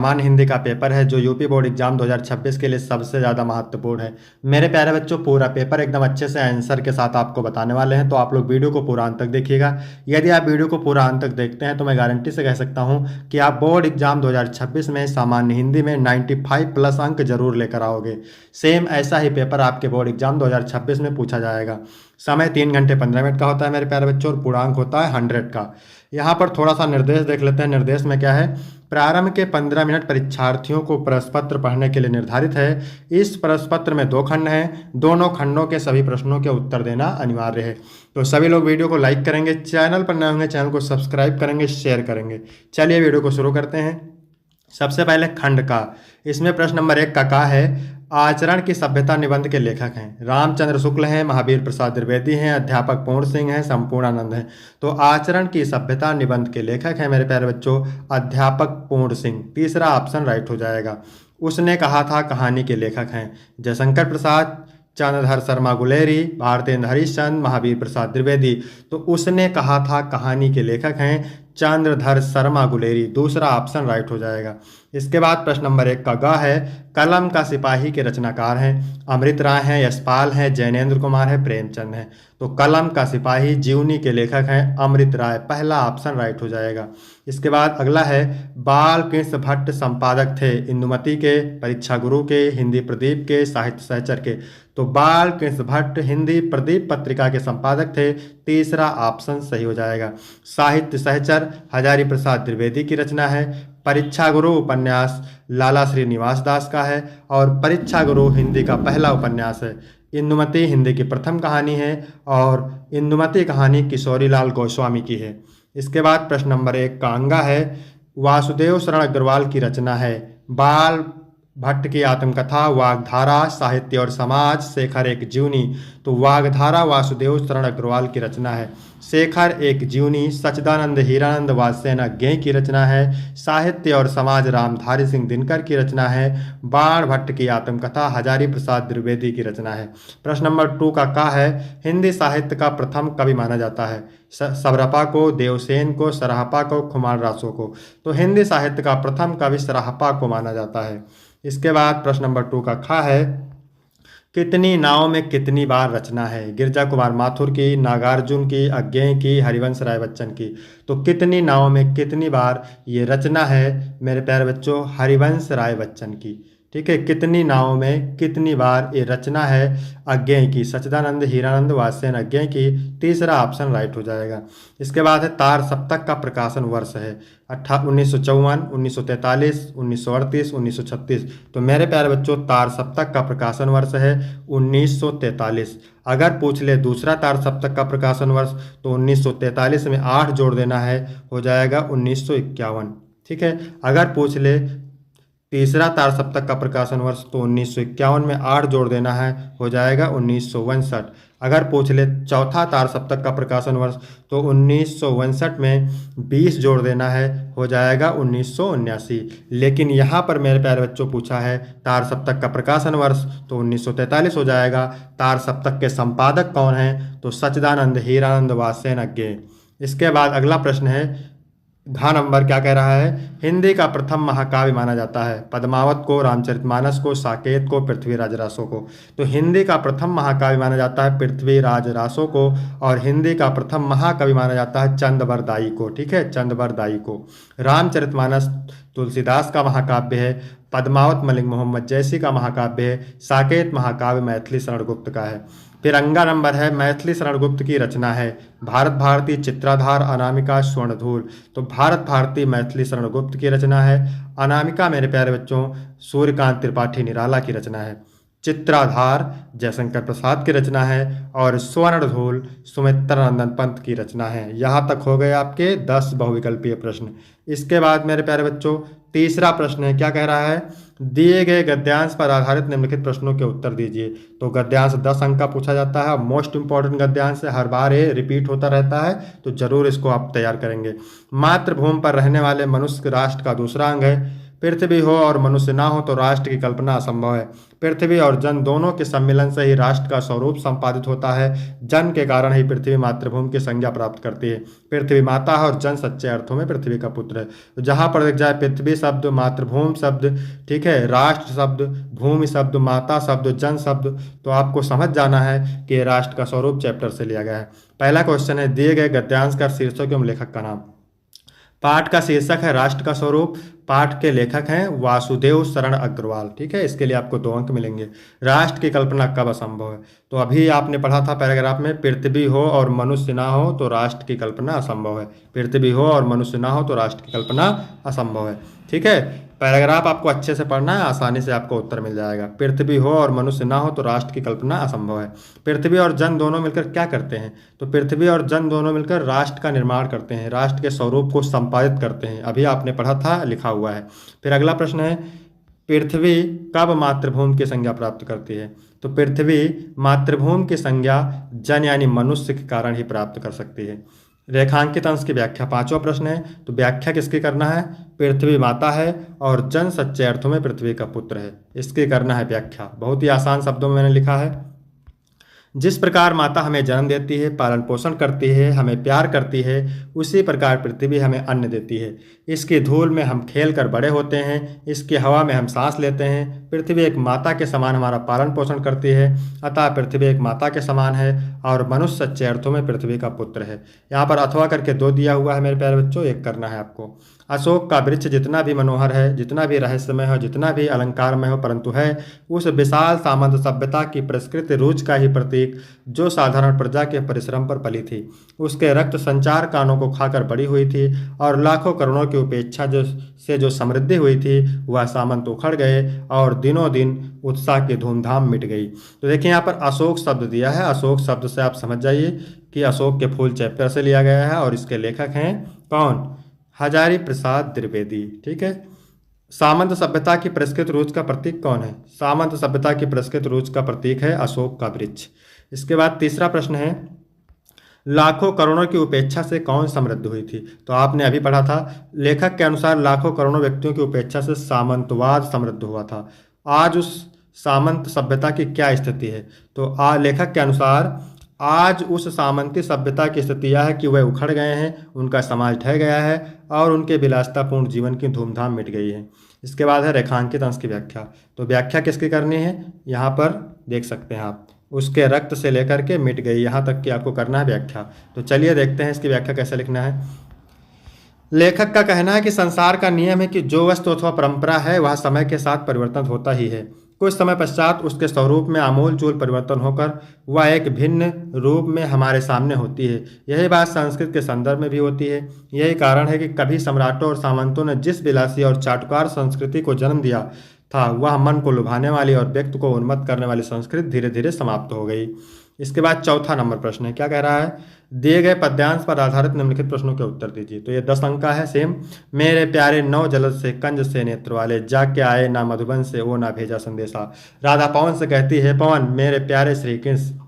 सामान्य हिंदी का पेपर है जो यूपी बोर्ड एग्जाम 2026 के लिए सबसे ज़्यादा महत्वपूर्ण है। मेरे प्यारे बच्चों, पूरा पेपर एकदम अच्छे से आंसर के साथ आपको बताने वाले हैं, तो आप लोग वीडियो को पूरा अंत तक देखिएगा। यदि आप वीडियो को पूरा अंत तक देखते हैं तो मैं गारंटी से कह सकता हूं कि आप बोर्ड एग्जाम 2026 में सामान्य हिंदी में 95 प्लस अंक जरूर लेकर आओगे। सेम ऐसा ही पेपर आपके बोर्ड एग्जाम 2026 में पूछा जाएगा। समय 3 घंटे 15 मिनट का होता है मेरे प्यारे बच्चों, और पूर्णांक होता है 100 का। यहाँ पर थोड़ा सा निर्देश देख लेते हैं। निर्देश में क्या है? प्रारंभ के 15 मिनट परीक्षार्थियों को प्रश्न पत्र पढ़ने के लिए निर्धारित है। इस प्रश्न पत्र में 2 खंड हैं, दोनों खंडों के सभी प्रश्नों के उत्तर देना अनिवार्य है। तो सभी लोग वीडियो को लाइक करेंगे, चैनल पर नए होंगे चैनल को सब्सक्राइब करेंगे, शेयर करेंगे। चलिए वीडियो को शुरू करते हैं। सबसे पहले खंड का, इसमें प्रश्न नंबर 1 का है आचरण की सभ्यता निबंध के लेखक हैं रामचंद्र शुक्ल हैं, महावीर प्रसाद द्विवेदी हैं, अध्यापक पूर्ण सिंह हैं, संपूर्णानंद हैं। तो आचरण की सभ्यता निबंध के लेखक हैं मेरे प्यारे बच्चों अध्यापक पूर्ण सिंह। तीसरा ऑप्शन राइट हो जाएगा। उसने कहा था कहानी के लेखक हैं जयशंकर प्रसाद, चंद्रधर शर्मा गुलेरी, भारतेंद्र हरिश्चंद्र, महावीर प्रसाद द्विवेदी। तो उसने कहा था कहानी के लेखक हैं चंद्रधर शर्मा गुलेरी। दूसरा ऑप्शन राइट हो जाएगा। इसके बाद प्रश्न नंबर 1 का ग है कलम का सिपाही के रचनाकार हैं अमृत राय हैं, यशपाल हैं, जैनेन्द्र कुमार है, प्रेमचंद हैं। तो कलम का सिपाही जीवनी के लेखक हैं अमृत राय। पहला ऑप्शन राइट हो जाएगा। इसके बाद अगला है बाल कृष्ण भट्ट संपादक थे इंदुमती के, परीक्षा गुरु के, हिंदी प्रदीप के, साहित्य सहचर के। तो बाल कृष्ण भट्ट हिंदी प्रदीप पत्रिका के संपादक थे। तीसरा ऑप्शन सही हो जाएगा। साहित्य सहचर हजारी प्रसाद द्विवेदी की रचना है। परीक्षा गुरु उपन्यास लाला श्रीनिवास दास का है, और परीक्षा गुरु हिंदी का पहला उपन्यास है। इंदुमती हिंदी की प्रथम कहानी है, और इंदुमती कहानी किशोरीलाल गोस्वामी की है। इसके बाद प्रश्न नंबर 1 का अंगा है वासुदेव शरण अग्रवाल की रचना है बाल भट्ट की आत्मकथा वागधारा साहित्य और समाज शेखर एक जीवनी। तो वागधारा वासुदेव शरण अग्रवाल की रचना है। शेखर एक जीवनी सच्चिदानंद हीरानंद वात्स्ययन अज्ञेय की रचना है। साहित्य और समाज रामधारी सिंह दिनकर की रचना है। बाण भट्ट की आत्मकथा हजारी प्रसाद द्विवेदी की रचना है। प्रश्न नंबर 2 का है हिंदी साहित्य का प्रथम कवि माना जाता है सबरपा को, देवसेन को, सराहपा को, खुमान रासो को। तो हिंदी साहित्य का प्रथम कवि सराहपा को माना जाता है। इसके बाद प्रश्न नंबर 2 का खा है कितनी नाव में कितनी बार रचना है गिरजा कुमार माथुर की, नागार्जुन की, अज्ञेय की, हरिवंश राय बच्चन की। तो कितनी नाव में कितनी बार ये रचना है मेरे प्यारे बच्चों हरिवंश राय बच्चन की। ठीक है, कितनी नाव में कितनी बार ये रचना है अज्ञेय की, सच्चिदानंद हीरानंद वात्स्ययन अज्ञेय की। तीसरा ऑप्शन राइट हो जाएगा। इसके बाद है तार सप्तक का प्रकाशन वर्ष है 1954, 1943, 1938, 1936। तो मेरे प्यारे बच्चों तार सप्तक का प्रकाशन वर्ष है 1943। अगर पूछ ले दूसरा तार सप्तक का प्रकाशन वर्ष तो 1943 में 8 जोड़ देना है, हो जाएगा 1951। ठीक है, अगर पूछ ले तीसरा तार सप्तक का प्रकाशन वर्ष तो 1951 में 8 जोड़ देना है, हो जाएगा 1962। अगर पूछ ले चौथा तार सप्तक का प्रकाशन वर्ष तो 1962 में 20 जोड़ देना है, हो जाएगा 1979। लेकिन यहाँ पर मेरे प्यारे बच्चों पूछा है तार सप्तक का प्रकाशन वर्ष तो 1943 हो जाएगा। तार सप्तक के संपादक कौन हैं? तो सच्चिदानंद हीरानंद वात्स्ययन अज्ञेय। इसके बाद अगला प्रश्न है घ नंबर क्या कह रहा है हिंदी का प्रथम महाकाव्य माना जाता है पद्मावत को, रामचरितमानस को, साकेत को, पृथ्वीराज रासो को। तो हिंदी का प्रथम महाकाव्य माना जाता है पृथ्वीराज रासो को, और हिंदी का प्रथम महाकवि माना जाता है चंदबरदाई को। ठीक है, चंदबरदाई को। रामचरितमानस तुलसीदास का महाकाव्य है, पद्मावत मलिक मोहम्मद जैसी का महाकाव्य है, साकेत महाकाव्य मैथिली शरण गुप्त का है। तिरंगा नंबर है मैथिली शरण गुप्त की रचना है भारत भारती, चित्राधार, अनामिका, स्वर्णधूल। तो भारत भारती मैथिली शरण गुप्त की रचना है। अनामिका मेरे प्यारे बच्चों सूर्यकांत त्रिपाठी निराला की रचना है। चित्राधार जयशंकर प्रसाद की रचना है, और स्वर्णधूल सुमित्रानंदन पंत की रचना है। यहाँ तक हो गए आपके 10 बहुविकल्पीय प्रश्न। इसके बाद मेरे प्यारे बच्चों तीसरा प्रश्न है, क्या कह रहा है दिए गए गद्यांश पर आधारित निम्नलिखित प्रश्नों के उत्तर दीजिए। तो गद्यांश 10 अंक का पूछा जाता है, मोस्ट इंपॉर्टेंट गद्यांश है, हर बार ये रिपीट होता रहता है, तो जरूर इसको आप तैयार करेंगे। मातृभूमि पर रहने वाले मनुष्य राष्ट्र का दूसरा अंग है पृथ्वी हो और मनुष्य ना हो तो राष्ट्र की कल्पना असंभव है। पृथ्वी और जन दोनों के सम्मिलन से ही राष्ट्र का स्वरूप संपादित होता है। जन के कारण ही पृथ्वी मातृभूमि की संज्ञा प्राप्त करती है। पृथ्वी माता है और जन सच्चे अर्थों में पृथ्वी का पुत्र है। तो जहाँ पर देख जाए पृथ्वी शब्द, मातृभूमि शब्द, ठीक है, राष्ट्र शब्द, भूमि शब्द, माता शब्द, जन शब्द, तो आपको समझ जाना है कि ये राष्ट्र का स्वरूप चैप्टर से लिया गया है। पहला क्वेश्चन है, दिए गए गद्यांश का शीर्षक एवं लेखक का नाम। पाठ का शीर्षक है राष्ट्र का स्वरूप। पाठ के लेखक हैं वासुदेव शरण अग्रवाल। ठीक है, इसके लिए आपको 2 अंक मिलेंगे। राष्ट्र की कल्पना कब असंभव है? तो अभी आपने पढ़ा था पैराग्राफ में, पृथ्वी हो और मनुष्य ना हो तो राष्ट्र की कल्पना असंभव है। पृथ्वी हो और मनुष्य ना हो तो राष्ट्र की कल्पना असंभव है। ठीक है, पैराग्राफ आपको अच्छे से पढ़ना है, आसानी से आपको उत्तर मिल जाएगा। पृथ्वी हो और मनुष्य ना हो तो राष्ट्र की कल्पना असंभव है। पृथ्वी और जन दोनों मिलकर क्या करते हैं? तो पृथ्वी और जन दोनों मिलकर राष्ट्र का निर्माण करते हैं, राष्ट्र के स्वरूप को संपादित करते हैं। अभी आपने पढ़ा था, लिखा हुआ है। फिर अगला प्रश्न है, पृथ्वी कब मातृभूमि की संज्ञा प्राप्त करती है? तो पृथ्वी मातृभूमि की संज्ञा जन यानी मनुष्य के कारण ही प्राप्त कर सकती है। रेखांकित अंश की व्याख्या, 5वां प्रश्न है, तो व्याख्या किसकी करना है? पृथ्वी माता है और जन सच्चे अर्थों में पृथ्वी का पुत्र है, इसकी करना है व्याख्या। बहुत ही आसान शब्दों में मैंने लिखा है। जिस प्रकार माता हमें जन्म देती है, पालन पोषण करती है, हमें प्यार करती है, उसी प्रकार पृथ्वी हमें अन्न देती है। इसकी धूल में हम खेल कर बड़े होते हैं, इसकी हवा में हम सांस लेते हैं। पृथ्वी एक माता के समान हमारा पालन पोषण करती है, अतः पृथ्वी एक माता के समान है और मनुष्य सच्चे अर्थों में पृथ्वी का पुत्र है। यहाँ पर अथवा करके 2 दिया हुआ है मेरे प्यारे बच्चों, एक करना है आपको। अशोक का वृक्ष जितना भी मनोहर है, जितना भी रहस्यमय हो, जितना भी अलंकारमय हो, परंतु है उस विशाल सामंत सभ्यता की परिष्कृत रूज का ही प्रतीक, जो साधारण प्रजा के परिश्रम पर पली थी। उसके रक्त संचार कानों को खाकर बड़ी हुई थी और लाखों करोड़ों की उपेक्षा जो समृद्धि हुई थी, वह सामंत उखड़ गए और दिनों दिन उत्साह की धूमधाम मिट गई। तो देखिए यहाँ पर अशोक शब्द दिया है। अशोक शब्द से आप समझ जाइए कि अशोक के फूल चैप्टर से लिया गया है और इसके लेखक हैं कौन? हजारी प्रसाद द्विवेदी। ठीक है, सामंत सभ्यता की परिष्कृत रूज का प्रतीक कौन है? सामंत सभ्यता की परिष्कृत रूज का प्रतीक है अशोक का वृक्ष। इसके बाद तीसरा प्रश्न है, लाखों करोड़ों की उपेक्षा से कौन समृद्ध हुई थी? तो आपने अभी पढ़ा था, लेखक के अनुसार लाखों करोड़ों व्यक्तियों की उपेक्षा से सामंतवाद समृद्ध हुआ था। आज उस सामंत सभ्यता की क्या स्थिति है? तो लेखक के अनुसार आज उस सामंती सभ्यता की स्थिति यह है कि वह उखड़ गए हैं, उनका समाज ढह गया है और उनके विलासितापूर्ण जीवन की धूमधाम मिट गई है। इसके बाद है रेखांकित अंश की व्याख्या। तो व्याख्या किसकी करनी है? यहाँ पर देख सकते हैं आप, उसके रक्त से लेकर के मिट गई, यहाँ तक कि आपको करना है व्याख्या। तो चलिए देखते हैं इसकी व्याख्या कैसे लिखना है। लेखक का कहना है कि संसार का नियम है कि जो वस्तु अथवा परंपरा है वह समय के साथ परिवर्तन होता ही है। कुछ समय पश्चात उसके स्वरूप में आमूल चूल परिवर्तन होकर वह एक भिन्न रूप में हमारे सामने होती है। यही बात संस्कृत के संदर्भ में भी होती है। यही कारण है कि कभी सम्राटों और सामंतों ने जिस विलासी और चाटुकार संस्कृति को जन्म दिया था, वह मन को लुभाने वाली और व्यक्ति को उन्मत्त करने वाली संस्कृति धीरे धीरे समाप्त हो गई। इसके बाद चौथा नंबर प्रश्न है, क्या कह रहा है? दिए गए पद्यांश पर आधारित निम्नलिखित प्रश्नों के उत्तर दीजिए। तो ये 10 अंक का है सेम। मेरे प्यारे नौ जलद से कंज से नेत्र वाले, जाके आए ना मधुबन से वो ना भेजा संदेशा। राधा पवन से कहती है, पवन मेरे प्यारे श्री कृष्ण,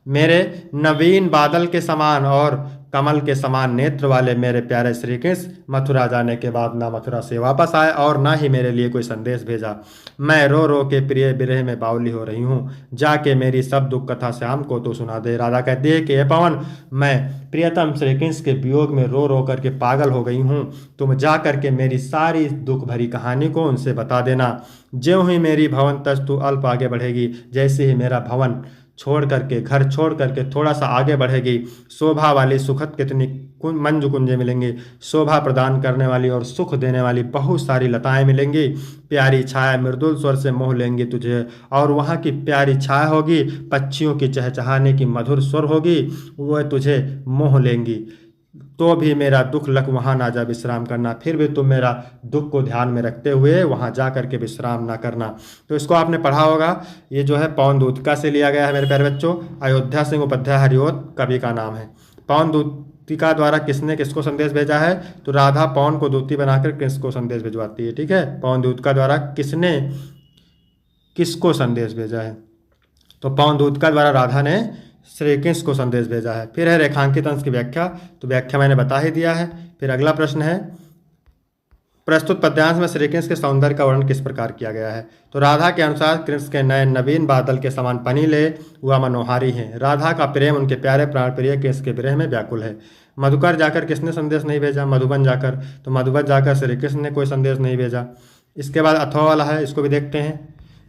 मेरे नवीन बादल के समान और कमल के समान नेत्र वाले मेरे प्यारे श्री कृष्ण मथुरा जाने के बाद ना मथुरा से वापस आए और ना ही मेरे लिए कोई संदेश भेजा। मैं रो रो के प्रिय विरह में बावली हो रही हूँ, जाके मेरी सब दुख कथा श्याम को तो सुना दे। राधा कहती है कि हे पवन, मैं प्रियतम श्री कृष्ण के वियोग में रो रो करके पागल हो गई हूँ, तुम जा करके मेरी सारी दुख भरी कहानी को उनसे बता देना। ज्यों ही मेरी भवन तस्तु अल्प आगे बढ़ेगी, जैसे ही मेरा भवन छोड़ करके, घर छोड़ करके थोड़ा सा आगे बढ़ेगी, शोभा वाली सुखद कितनी मंजू कुंजे मिलेंगी, शोभा प्रदान करने वाली और सुख देने वाली बहुत सारी लताएं मिलेंगी। प्यारी छाया मृदुल स्वर से मोह लेंगी तुझे, और वहाँ की प्यारी छाया होगी, पक्षियों की चहचहाने की मधुर स्वर होगी, वह तुझे मोह लेंगी। तो भी मेरा दुख लग वहाँ ना जा विश्राम करना, फिर भी तुम मेरा दुख को ध्यान में रखते हुए वहाँ जा करके विश्राम ना करना। तो इसको आपने पढ़ा होगा, ये जो है पवन दूतिका से लिया गया है मेरे प्यारे बच्चों। अयोध्या सिंह उपाध्याय हरिओत कवि का नाम है। पवन दूतिका द्वारा किसने किसको संदेश भेजा है? तो राधा पवन को दूती बनाकर किसको संदेश भिजवाती है। ठीक है, पवन दूतिका द्वारा किसने किसको संदेश भेजा है? तो पवन दूतिका द्वारा राधा ने श्री कृष्ण को संदेश भेजा है। फिर है रेखांकित अंश की व्याख्या। तो व्याख्या मैंने बता ही दिया है। फिर अगला प्रश्न है, प्रस्तुत पद्यांश में श्री कृष्ण के सौंदर्य का वर्णन किस प्रकार किया गया है? तो राधा के अनुसार कृष्ण के नए नवीन बादल के समान पनीले हुआ मनोहारी हैं। राधा का प्रेम उनके प्यारे प्राण प्रिय कृष्ण के विरह में व्याकुल है। मधुकर जाकर किसने संदेश नहीं भेजा? मधुबन जाकर। तो मधुबन जाकर श्री कृष्ण ने कोई संदेश नहीं भेजा। इसके बाद अथवा वाला है, इसको भी देखते हैं।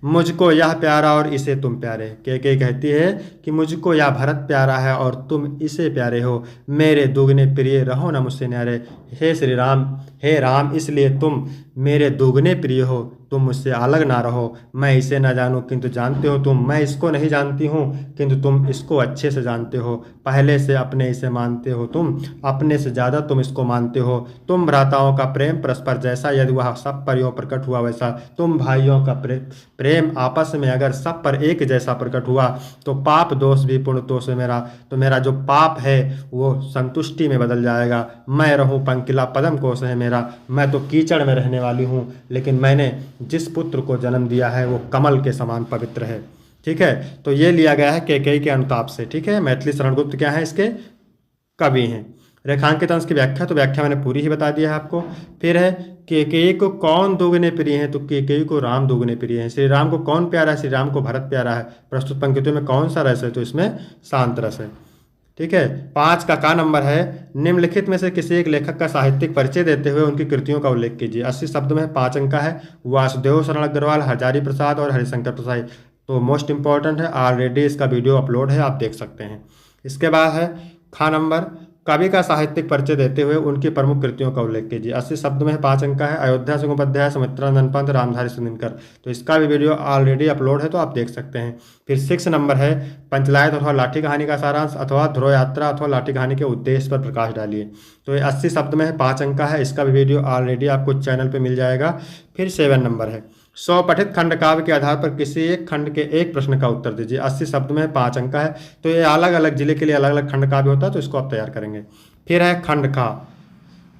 मुझको यह प्यारा और इसे तुम प्यारे। के कहती है कि मुझको यह भरत प्यारा है और तुम इसे प्यारे हो, मेरे दुगने प्रिय रहो न मुझसे न्यारे। हे श्री राम, हे राम, इसलिए तुम मेरे दुगने प्रिय हो, तुम मुझसे अलग ना रहो। मैं इसे न जानूं किंतु जानते हो तुम, मैं इसको नहीं जानती हूँ किंतु तुम इसको अच्छे से जानते हो। पहले से अपने इसे मानते हो तुम, अपने से ज़्यादा तुम इसको मानते हो। तुम भ्राताओं का प्रेम परस्पर जैसा यदि वह सब पर यूं प्रकट हुआ वैसा, तुम भाइयों का प्रेम आपस में अगर सब पर एक जैसा प्रकट हुआ तो पाप दोष भी पूर्ण दोष है मेरा। तो मेरा जो पाप है वो संतुष्टि में बदल जाएगा। मैं रहूं पंकिला पदम कोश है मेरा, मैं तो कीचड़ में रहने वाली हूँ, लेकिन मैंने जिस पुत्र को जन्म दिया है वो कमल के समान पवित्र है। ठीक है, तो ये लिया गया है केकई के अनुताप से। ठीक है, मैथिली शरणगुप्त क्या है? इसके कवि हैं। रेखांकित अंश की व्याख्या, तो व्याख्या मैंने पूरी ही बता दिया है आपको। फिर है केकई को कौन दुगने प्रिय हैं? तो केकई को राम दुगने प्रिय हैं। श्री राम को कौन प्यारा है? श्री राम को भरत प्यारा है। प्रस्तुत पंक्तियों में कौन सा रस है? तो इसमें शांत रस है। ठीक है, 5 का नंबर है, निम्नलिखित में से किसी एक लेखक का साहित्यिक परिचय देते हुए उनकी कृतियों का उल्लेख कीजिए। 80 शब्द में 5 अंक का है। वासुदेव शरण अग्रवाल, हजारी प्रसाद और हरिशंकर प्रसाद। तो मोस्ट इंपॉर्टेंट है, ऑलरेडी इसका वीडियो अपलोड है, आप देख सकते हैं। इसके बाद है नंबर, कवि का साहित्यिक परिचय देते हुए उनकी प्रमुख कृतियों का उल्लेख कीजिए। 80 शब्द में 5 अंक का है। अयोध्या सिंहोपाध्याय, सुमित्रानंदन पंत, रामधारी सिंधिनकर। तो इसका भी वीडियो ऑलरेडी अपलोड है, तो आप देख सकते हैं। फिर 6 नंबर है, पंचलायत अथवा लाठी कहानी का सारांश अथवा ध्रुव यात्रा अथवा लाठी कहानी के उद्देश्य पर प्रकाश डालिए। तो ये 80 शब्द में है, 5 अंक का है। इसका भी वीडियो ऑलरेडी आपको चैनल पर मिल जाएगा। फिर 7 नंबर है, 100 पठित खंड काव्य के आधार पर किसी एक खंड के एक प्रश्न का उत्तर दीजिए। 80 शब्द में 5 अंक का है। तो ये अलग अलग जिले के लिए अलग अलग खंड काव्य होता है, तो इसको आप तैयार करेंगे। फिर है खंड का,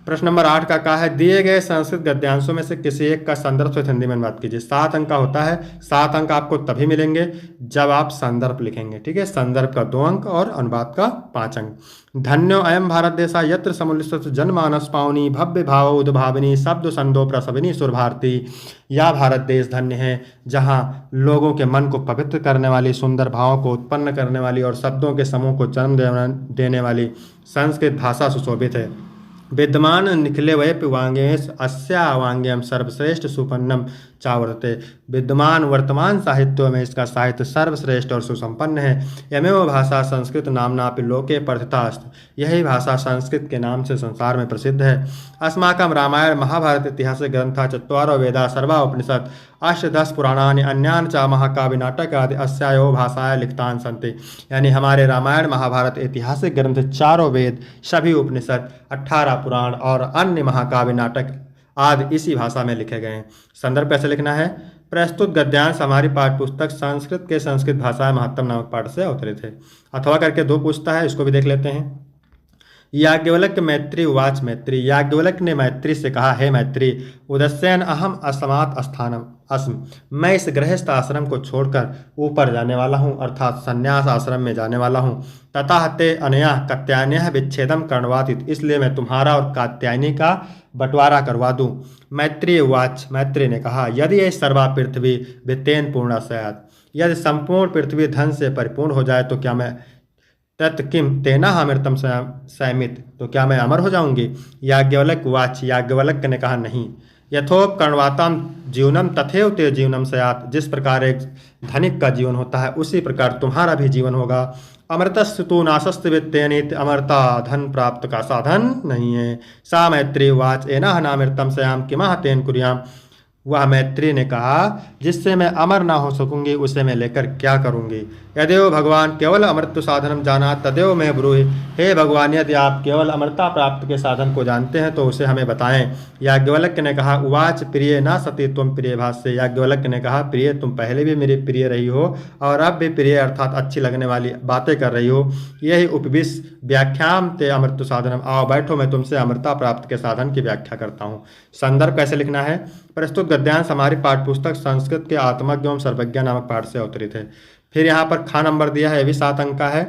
प्रश्न नंबर 8 का है, दिए गए संस्कृत गद्यांशों में से किसी एक का संदर्भ सहित हिंदी में बात कीजिए। 7 अंक का होता है। 7 अंक आपको तभी मिलेंगे जब आप संदर्भ लिखेंगे। ठीक है, संदर्भ का 2 अंक और अनुवाद का 5 अंक। धन्यो अयम भारत देशा यत्र समुल्लित जनमानस पावनी भव्य भाव उद्भाविनी शब्द संदो प्रसविनी सुर भारती। यह भारत देश धन्य है जहाँ लोगों के मन को पवित्र करने वाली, सुंदर भावों को उत्पन्न करने वाली और शब्दों के समूह को जन्म देने वाली संस्कृत भाषा सुशोभित है। विद्यमान निखिले वैप वांगेश अस्या वांग्यम सर्वश्रेष्ठ सुपन्नम चावर्ते। विद्यमान वर्तमान साहित्यों में इसका साहित्य सर्वश्रेष्ठ और सुसंपन्न है। यमेव भाषा संस्कृत नामनापि लोके प्रथितास्त। यही भाषा संस्कृत के नाम से संसार में प्रसिद्ध है। अस्माकं रामायण महाभारत इतिहास ग्रंथा चत्वारो वेदा सर्वा उपनिषद अष्टदश पुराणानि अन्यान च महाकाव्य नाटक आदि अस्यायो भाषाएं लिखतान संति। यानी हमारे रामायण महाभारत ऐतिहासिक ग्रंथ, चारों वेद, सभी उपनिषद, 18 पुराण और अन्य महाकाव्य नाटक आदि इसी भाषा में लिखे गए हैं। संदर्भ कैसे लिखना है? प्रस्तुत गद्यांश हमारी पाठ्यपुस्तक संस्कृत के संस्कृत भाषा महत्तम नामक पाठ से अवतरित है। अथवा करके 2 पूछता है, इसको भी देख लेते हैं। याज्ञवल्क्य मैत्री उवाच मैत्री। याज्ञवल्क्य ने मैत्री से कहा, हे मैत्री, उदस्यन अहम असमात स्थानम अस्म। मैं इस गृहस्थ आश्रम को छोड़कर ऊपर जाने वाला हूँ, अर्थात संन्यास आश्रम में जाने वाला हूँ। ततः ते अनया कात्यायन्यः विच्छेदम कर्णवातित। इसलिए मैं तुम्हारा और कात्यायनी का बंटवारा करवा दूँ। मैत्री उवाच, मैत्री ने कहा, यदि ये सर्वा पृथ्वी वित्तेन पूर्णा स्यात्। यदि संपूर्ण पृथ्वी धन से परिपूर्ण हो जाए तो क्या मैं तत् किम तेना अमृतम सैमित। तो क्या मैं अमर हो जाऊंगी? याज्ञवल्क्य वाच, याज्ञवल्क्य ने कहा, नहीं। यथोप कर्णवाताम जीवनम तथैव ते जीवनम स्यात्। जिस प्रकार एक धनिक का जीवन होता है उसी प्रकार तुम्हारा भी जीवन होगा। अमृतस्य तु नाशस्य वित्तेनित। अमरता धन प्राप्त का साधन नहीं है। सा मैत्री वाच, एना नामृतम स्याम किमः तेन कुर्याम। वह मैत्री ने कहा, जिससे मैं अमर ना हो सकूंगी उसे मैं लेकर क्या करूंगी। यदेव भगवान केवल अमृत साधनम जाना तदेव मैं ब्रूहि। हे भगवान, यदि आप केवल अमरता प्राप्त के साधन को जानते हैं तो उसे हमें बताएं। याज्ञवल्क्य ने कहा, उवाच प्रिय ना सती तुम प्रिय भाष्य। याज्ञवल्क्य ने कहा, प्रिय, तुम पहले भी मेरी प्रिय रही हो और अब भी प्रिय अर्थात अच्छी लगने वाली बातें कर रही हो। यही उपविश व्याख्याम ते अमृत साधनम। आओ बैठो, मैं तुमसे अमरता प्राप्त के साधन की व्याख्या करता हूँ। संदर्भ कैसे लिखना है? प्रस्तुत गद्यांश हमारी पाठ्यपुस्तक संस्कृत के आत्मज्ञ एवं सर्वज्ञ नामक पाठ से अवतरित है। फिर यहाँ पर नंबर दिया है, ये भी 7 अंक का है।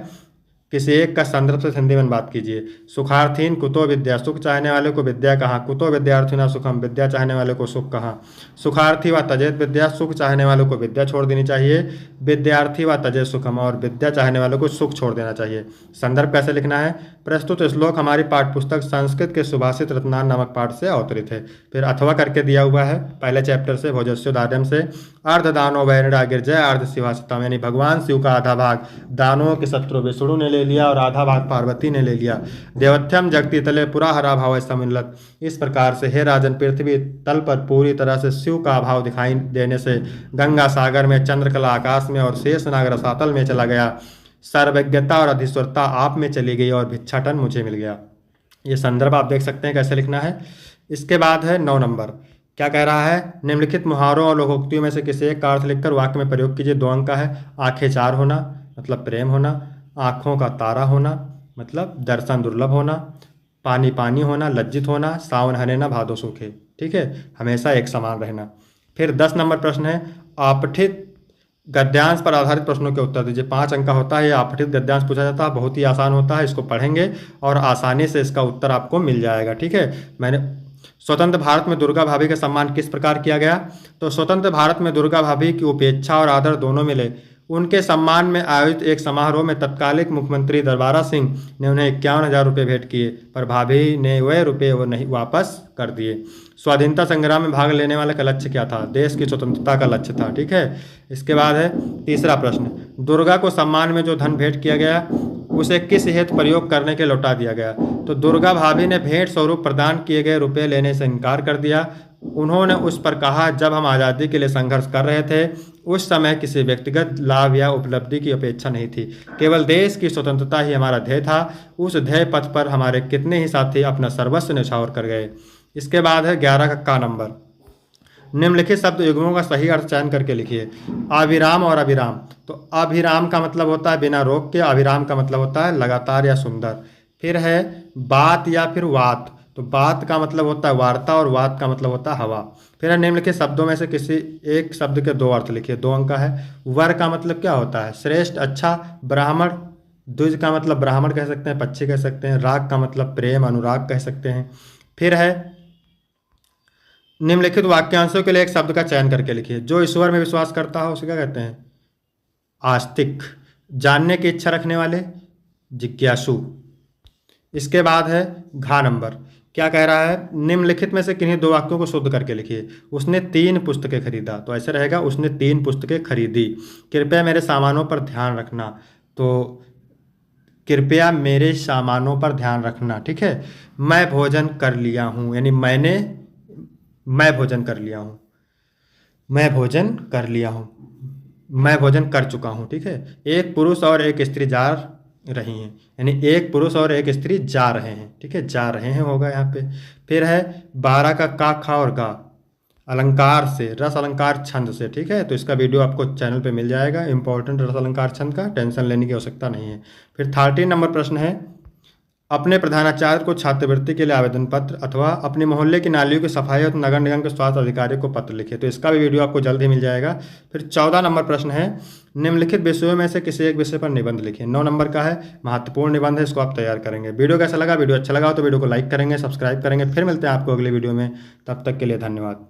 किसी एक का संदर्भ से हिंदी में बात कीजिए। सुखार्थीन कुतो विद्या, सुख चाहने वाले को विद्या कहाँ। कुतो विद्यार्थिना सुखम, विद्या चाहने वाले को सुख कहाँ। सुखार्थी व तजेत विद्या, सुख चाहने वालों को विद्या छोड़ देनी चाहिए। विद्यार्थी व तजेत सुखम, और विद्या चाहने वालों को सुख छोड़ देना चाहिए। संदर्भ कैसे लिखना है। प्रस्तुत श्लोक हमारी पाठ्यपुस्तक संस्कृत के सुभाषित रत्नान नामक पाठ से अवतरित है। फिर अथवा करके दिया हुआ है पहले चैप्टर से, भोजस्योदार्यम से। अर्ध दानो वैनरा गिरजय अर्ध शिवासतम, यानी भगवान शिव का आधा भाग दानवों के शत्रु विष्णु ने ले लिया और आधा भाग पार्वती ने ले लिया। देवत्यम जगती तले पुरा हरा भाव समिलत, इस प्रकार से हे राजन पृथ्वी तल पर पूरी तरह से शिव का अभाव दिखाई देने से गंगा सागर में, चंद्रकला आकाश में और शेषनाग रसातल में चला गया। सर्वज्ञता और अधिश्वरता आप में चली गई और भिक्षाटन मुझे मिल गया। ये संदर्भ आप देख सकते हैं कैसे लिखना है। इसके बाद है 9 नंबर, क्या कह रहा है। निम्नलिखित मुहावरों और लोकोक्तियों में से किसी एक का अर्थ लिखकर वाक्य में प्रयोग कीजिए। 2 अंक का है। आंखें चार होना मतलब प्रेम होना, आँखों का तारा होना मतलब दर्शन दुर्लभ होना, पानी पानी होना लज्जित होना, सावन हरे ना भादो सूखे। ठीक है, हमेशा एक समान रहना। फिर 10 नंबर प्रश्न है, आपठित गद्यांश पर आधारित प्रश्नों के उत्तर दीजिए। 5 अंक का होता है। ये आपठित गद्यांश पूछा जाता है, बहुत ही आसान होता है। इसको पढ़ेंगे और आसानी से इसका उत्तर आपको मिल जाएगा। ठीक है, मैंने स्वतंत्र भारत में दुर्गा भाभी का सम्मान किस प्रकार किया गया। तो स्वतंत्र भारत में दुर्गा भाभी की उपेक्षा और आदर दोनों मिले। उनके सम्मान में आयोजित एक समारोह में तत्कालिक मुख्यमंत्री दरबारा सिंह ने उन्हें 51,000 रुपये भेंट किए, पर भाभी ने वह रुपये वो नहीं वापस कर दिए। स्वाधीनता संग्राम में भाग लेने वाले का लक्ष्य क्या था। देश की स्वतंत्रता का लक्ष्य था। ठीक है, इसके बाद है 3रा प्रश्न, दुर्गा को सम्मान में जो धन भेंट किया गया उसे किस हेतु प्रयोग करने के लौटा दिया गया। तो दुर्गा भाभी ने भेंट स्वरूप प्रदान किए गए रुपये लेने से इनकार कर दिया। उन्होंने उस पर कहा, जब हम आज़ादी के लिए संघर्ष कर रहे थे उस समय किसी व्यक्तिगत लाभ या उपलब्धि की अपेक्षा नहीं थी, केवल देश की स्वतंत्रता ही हमारा ध्येय था। उस ध्येय पथ पर हमारे कितने ही साथी अपना सर्वस्व न्यौछावर कर गए। इसके बाद है 11 का नंबर, निम्नलिखित शब्द युग्मों का सही अर्थ चयन करके लिखिए। अविराम और अभिराम, तो अभिराम का मतलब होता है बिना रोक के, अभिराम का मतलब होता है लगातार या सुंदर। फिर है बात या फिर वात, तो बात का मतलब होता है वार्ता और वात का मतलब होता है हवा। फिर है निम्नलिखित शब्दों में से किसी एक शब्द के 2 अर्थ लिखिए। 2 अंक का है। वर का मतलब क्या होता है, श्रेष्ठ अच्छा। ब्राह्मण, द्विज का मतलब ब्राह्मण कह सकते हैं, पक्षी कह सकते हैं। राग का मतलब प्रेम अनुराग कह सकते हैं। फिर है निम्नलिखित वाक्यांशों के लिए एक शब्द का चयन करके लिखिए। जो ईश्वर में विश्वास करता हो उसे क्या कहते हैं, आस्तिक। जानने की इच्छा रखने वाले, जिज्ञासु। इसके बाद है घ नंबर, क्या कह रहा है, निम्नलिखित में से किन्हीं 2 वाक्यों को शुद्ध करके लिखिए। उसने 3 पुस्तकें खरीदा, तो ऐसे रहेगा उसने 3 पुस्तकें खरीदी। कृपया मेरे सामानों पर ध्यान रखना, तो कृपया मेरे सामानों पर ध्यान रखना। ठीक है, मैं भोजन कर लिया हूँ, यानी मैं भोजन कर लिया हूँ, मैं भोजन कर लिया हूँ, मैं भोजन कर चुका हूँ। ठीक है, एक पुरुष और एक स्त्री जा रही हैं, यानी एक पुरुष और एक स्त्री जा रहे हैं। ठीक है, जा रहे हैं होगा यहाँ पे। फिर है 12 का खा और गा, अलंकार से, रस अलंकार छंद से। ठीक है, तो इसका वीडियो आपको चैनल पे मिल जाएगा, इंपॉर्टेंट रस अलंकार छंद का, टेंशन लेने की आवश्यकता नहीं है। फिर 13 नंबर प्रश्न है, अपने प्रधानाचार्य को छात्रवृत्ति के लिए आवेदन पत्र अथवा अपने मोहल्ले की नालियों की सफाई और नगर निगम के स्वास्थ्य अधिकारी को पत्र लिखे, तो इसका भी वीडियो आपको जल्द ही मिल जाएगा। फिर 14 नंबर प्रश्न है, निम्नलिखित विषयों में से किसी एक विषय पर निबंध लिखें। 9 नंबर का है, महत्वपूर्ण निबंध है, इसको आप तैयार करेंगे। वीडियो कैसा लगा, वीडियो अच्छा लगा हो तो वीडियो को लाइक करेंगे, सब्सक्राइब करेंगे। फिर मिलते हैं आपको अगले वीडियो में, तब तक के लिए धन्यवाद।